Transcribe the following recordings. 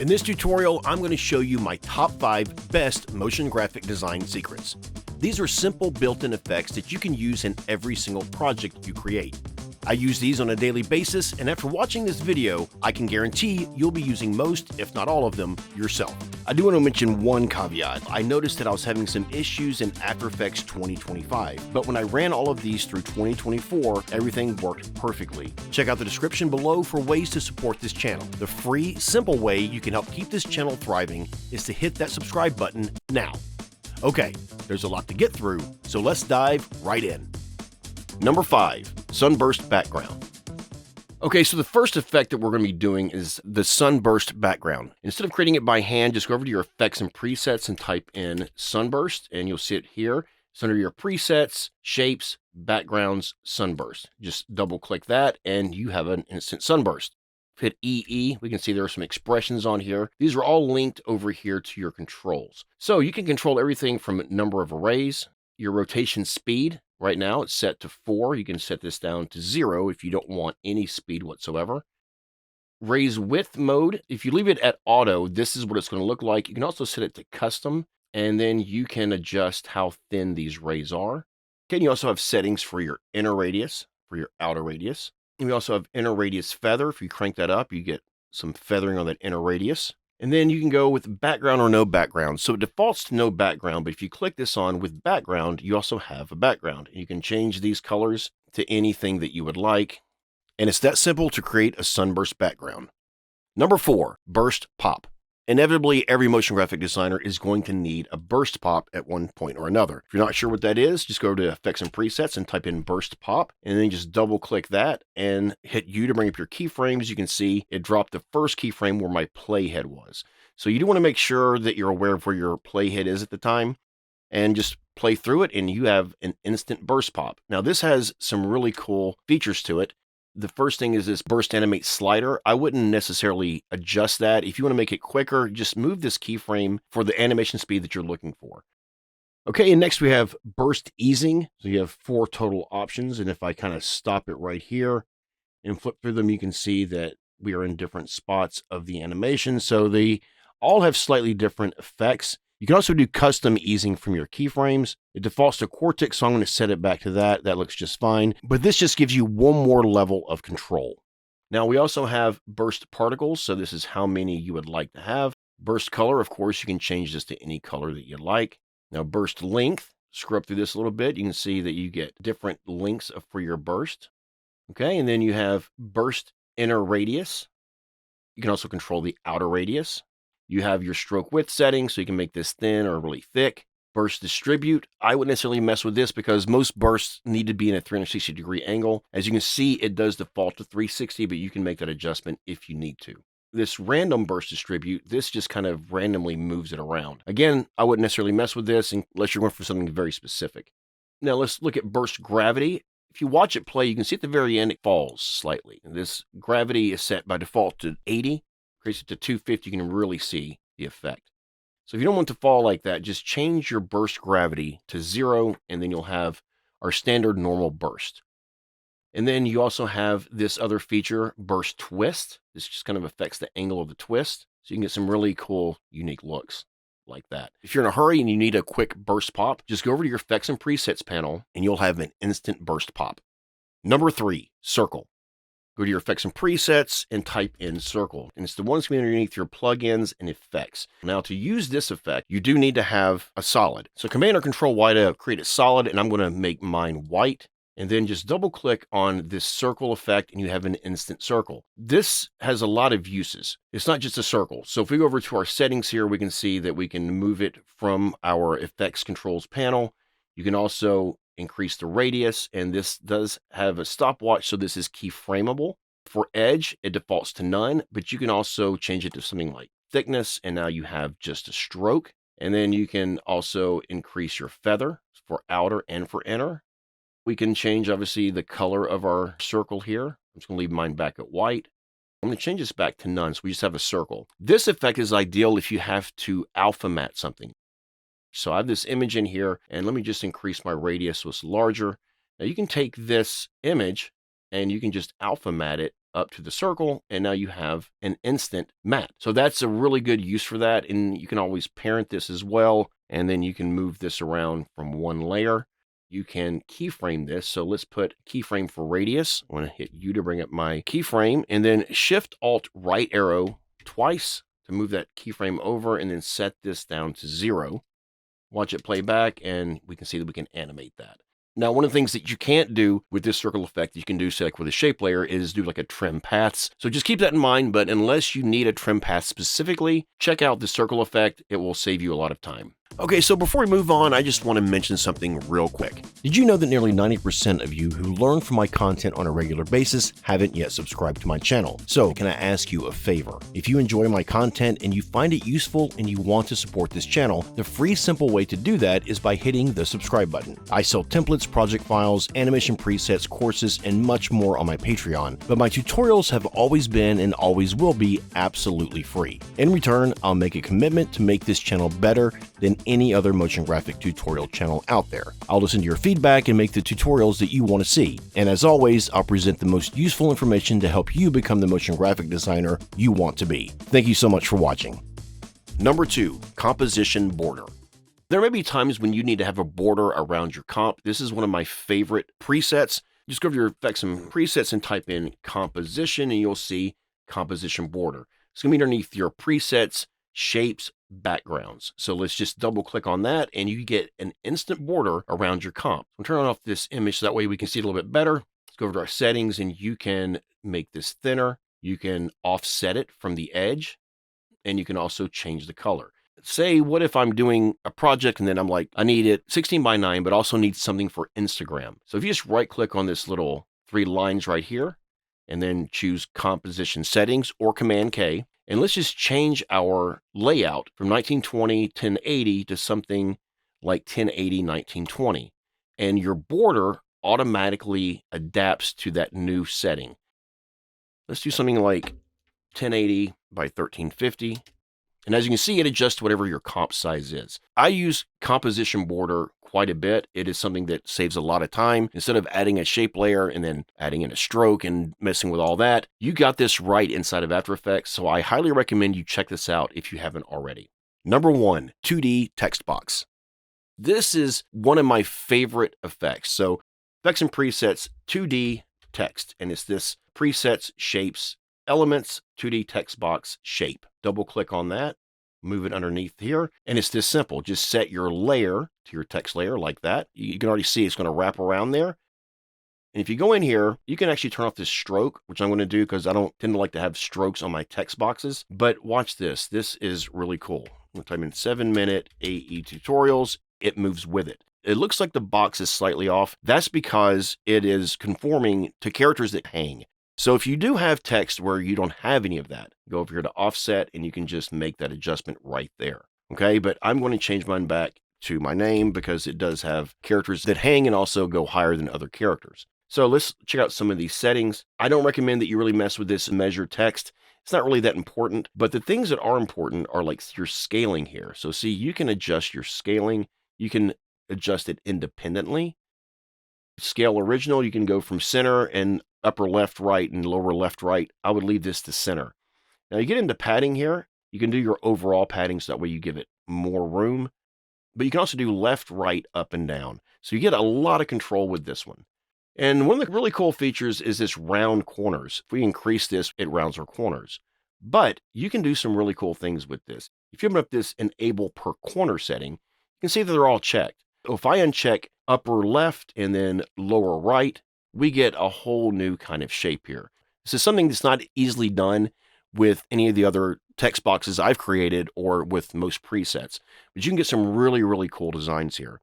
In this tutorial, I'm going to show you my top 5 best motion graphic design secrets. These are simple built-in effects that you can use in every single project you create. I use these on a daily basis, and after watching this video, I can guarantee you'll be using most, if not all of them, yourself. I do want to mention one caveat. I noticed that I was having some issues in After Effects 2025, but when I ran all of these through 2024, everything worked perfectly. Check out the description below for ways to support this channel. The free, simple way you can help keep this channel thriving is to hit that subscribe button now. Okay, there's a lot to get through, so let's dive right in. Number 5, Sunburst Background. Okay, so the first effect that we're going to be doing is the Sunburst Background. Instead of creating it by hand, just go over to your effects and presets and type in Sunburst, and you'll see it here. It's under your presets, shapes, backgrounds, Sunburst. Just double click that, and you have an instant sunburst. Hit EE, we can see there are some expressions on here. These are all linked over here to your controls. So you can control everything from number of arrays, your rotation speed. Right now it's set to 4. You can set this down to 0 if you don't want any speed whatsoever. Raise width mode, if you leave it at auto, this is what it's going to look like. You can also set it to custom, and then you can adjust how thin these rays are. Okay, you also have settings for your inner radius, for your outer radius. And we also have inner radius feather. If you crank that up, you get some feathering on that inner radius. And then you can go with background or no background. So it defaults to no background, but if you click this on with background, you also have a background. You can change these colors to anything that you would like. And it's that simple to create a sunburst background. Number 4, burst pop. Inevitably, every motion graphic designer is going to need a burst pop at one point or another. If you're not sure what that is, just go to effects and presets and type in burst pop, and then just double click that and hit U to bring up your keyframes. You can see it dropped the first keyframe where my playhead was. So you do want to make sure that you're aware of where your playhead is at the time, and just play through it and you have an instant burst pop. Now this has some really cool features to it. The first thing is this burst animate slider. I wouldn't necessarily adjust that. If you want to make it quicker, just move this keyframe for the animation speed that you're looking for. Okay, and next we have burst easing. So you have 4 total options, and if I kind of stop it right here and flip through them, you can see that we are in different spots of the animation. So they all have slightly different effects. You can also do custom easing from your keyframes. It defaults to Quartic, so I'm going to set it back to that. That looks just fine. But this just gives you one more level of control. Now we also have burst particles, so this is how many you would like to have. Burst color, of course, you can change this to any color that you like. Now burst length, scroll up through this a little bit. You can see that you get different lengths for your burst. Okay, and then you have burst inner radius. You can also control the outer radius. You have your stroke width settings, so you can make this thin or really thick. Burst distribute, I wouldn't necessarily mess with this because most bursts need to be in a 360-degree angle. As you can see, it does default to 360, but you can make that adjustment if you need to. This random burst distribute, this just kind of randomly moves it around. Again, I wouldn't necessarily mess with this unless you're going for something very specific. Now let's look at burst gravity. If you watch it play, you can see at the very end it falls slightly. This gravity is set by default to 80. Increase it to 250, you can really see the effect. So if you don't want to fall like that, just change your burst gravity to 0, and then you'll have our standard normal burst. And then you also have this other feature, burst twist. This just kind of affects the angle of the twist. So you can get some really cool, unique looks like that. If you're in a hurry and you need a quick burst pop, just go over to your effects and presets panel, and you'll have an instant burst pop. Number 3, circle. Go to your effects and presets and type in circle. And it's the one that's going to be underneath your plugins and effects. Now to use this effect, you do need to have a solid. So Command or Control Y to create a solid, and I'm going to make mine white. And then just double click on this circle effect and you have an instant circle. This has a lot of uses. It's not just a circle. So if we go over to our settings here, we can see that we can move it from our effects controls panel. You can also increase the radius, and this does have a stopwatch, so this is keyframeable. For edge, it defaults to none, but you can also change it to something like thickness, and now you have just a stroke. And then you can also increase your feather for outer and for inner. We can change, obviously, the color of our circle here. I'm just going to leave mine back at white. I'm going to change this back to none, so we just have a circle. This effect is ideal if you have to alpha matte something. So I have this image in here, and let me just increase my radius so it's larger. Now you can take this image and you can just alpha matte it up to the circle, and now you have an instant matte. So that's a really good use for that, and you can always parent this as well, and then you can move this around from one layer. You can keyframe this. So let's put keyframe for radius. I want to hit U to bring up my keyframe, and then Shift Alt right arrow twice to move that keyframe over, and then set this down to 0. Watch it play back, and we can see that we can animate that. Now, one of the things that you can't do with this circle effect that you can do, say, like with a shape layer, is do like a trim paths. So just keep that in mind, but unless you need a trim path specifically, check out the circle effect. It will save you a lot of time. Okay, so before we move on, I just want to mention something real quick. Did you know that nearly 90% of you who learn from my content on a regular basis haven't yet subscribed to my channel? So, can I ask you a favor? If you enjoy my content and you find it useful and you want to support this channel, the free, simple way to do that is by hitting the subscribe button. I sell templates, project files, animation presets, courses, and much more on my Patreon, but my tutorials have always been and always will be absolutely free. In return, I'll make a commitment to make this channel better than any other motion graphic tutorial channel out there. I'll listen to your feedback and make the tutorials that you want to see. And as always, I'll present the most useful information to help you become the motion graphic designer you want to be. Thank you so much for watching. Number 2, composition border. There may be times when you need to have a border around your comp. This is one of my favorite presets. Just go over your effects and presets and type in composition, and you'll see composition border. It's going to be underneath your presets, shapes, backgrounds. So let's just double click on that, and you get an instant border around your comp. I'm turning off this image so that way we can see it a little bit better. Let's go over to our settings, and you can make this thinner. You can offset it from the edge, and you can also change the color. Say, what if I'm doing a project and then I'm like, I need it 16 by 9, but also need something for Instagram. So if you just right click on this little 3 lines right here, and then choose composition settings or Command K, and let's just change our layout from 1920 1080 to something like 1080 1920. And your border automatically adapts to that new setting. Let's do something like 1080 by 1350. And as you can see, it adjusts to whatever your comp size is. I use composition border quite a bit. It is something that saves a lot of time. Instead of adding a shape layer and then adding in a stroke and messing with all that, you got this right inside of After Effects. So I highly recommend you check this out if you haven't already. Number 1, 2D text box. This is one of my favorite effects. So effects and presets, 2D text, and it's this presets, shapes, elements, 2D text box, shape. Double click on that, move it underneath here, and it's this simple. Just set your layer to your text layer like that. You can already see it's going to wrap around there. And if you go in here, you can actually turn off this stroke, which I'm going to do because I don't tend to like to have strokes on my text boxes. But watch this. This is really cool. I'm going to type in 7-minute AE tutorials. It moves with it. It looks like the box is slightly off. That's because it is conforming to characters that hang. So if you do have text where you don't have any of that, go over here to offset and you can just make that adjustment right there. Okay, but I'm going to change mine back to my name because it does have characters that hang and also go higher than other characters. So let's check out some of these settings. I don't recommend that you really mess with this measure text. It's not really that important, but the things that are important are like your scaling here. So see, you can adjust your scaling. You can adjust it independently. Scale original, you can go from center and upper left, right, and lower left, right. I would leave this to center. Now you get into padding here. You can do your overall padding so that way you give it more room, but you can also do left, right, up, and down. So you get a lot of control with this one. And one of the really cool features is this round corners. If we increase this, it rounds our corners. But you can do some really cool things with this. If you open up this enable per corner setting, you can see that they're all checked. So if I uncheck upper left and then lower right, we get a whole new kind of shape here. This is something that's not easily done with any of the other text boxes I've created or with most presets, but you can get some really, really cool designs here.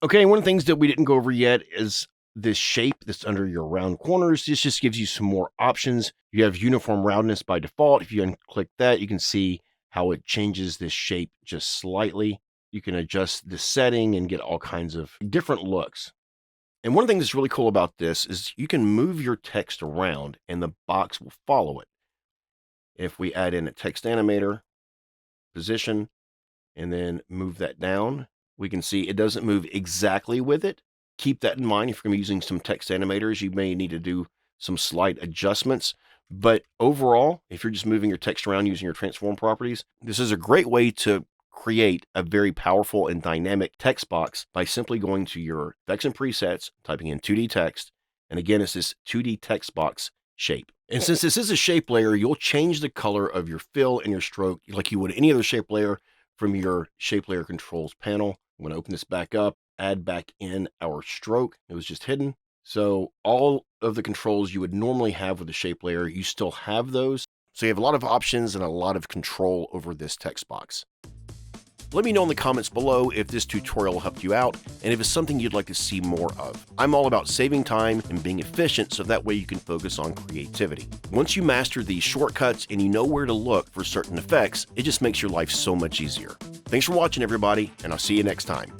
Okay, one of the things that we didn't go over yet is this shape that's under your round corners. This just gives you some more options. You have uniform roundness by default. If you unclick that, you can see how it changes this shape just slightly. You can adjust the setting and get all kinds of different looks. And one of the things that's really cool about this is you can move your text around and the box will follow it. If we add in a text animator, position, and then move that down, we can see it doesn't move exactly with it. Keep that in mind. If you're going to be using some text animators, you may need to do some slight adjustments. But overall, if you're just moving your text around using your transform properties, this is a great way to create a very powerful and dynamic text box by simply going to your effects and presets, typing in 2D text, and again, it's this 2D text box shape. And since this is a shape layer, you'll change the color of your fill and your stroke like you would any other shape layer from your shape layer controls panel. I'm going to open this back up, add back in our stroke. It was just hidden. So all of the controls you would normally have with the shape layer, you still have those. So you have a lot of options and a lot of control over this text box. Let me know in the comments below if this tutorial helped you out and if it's something you'd like to see more of. I'm all about saving time and being efficient so that way you can focus on creativity. Once you master these shortcuts and you know where to look for certain effects, it just makes your life so much easier. Thanks for watching, everybody, and I'll see you next time.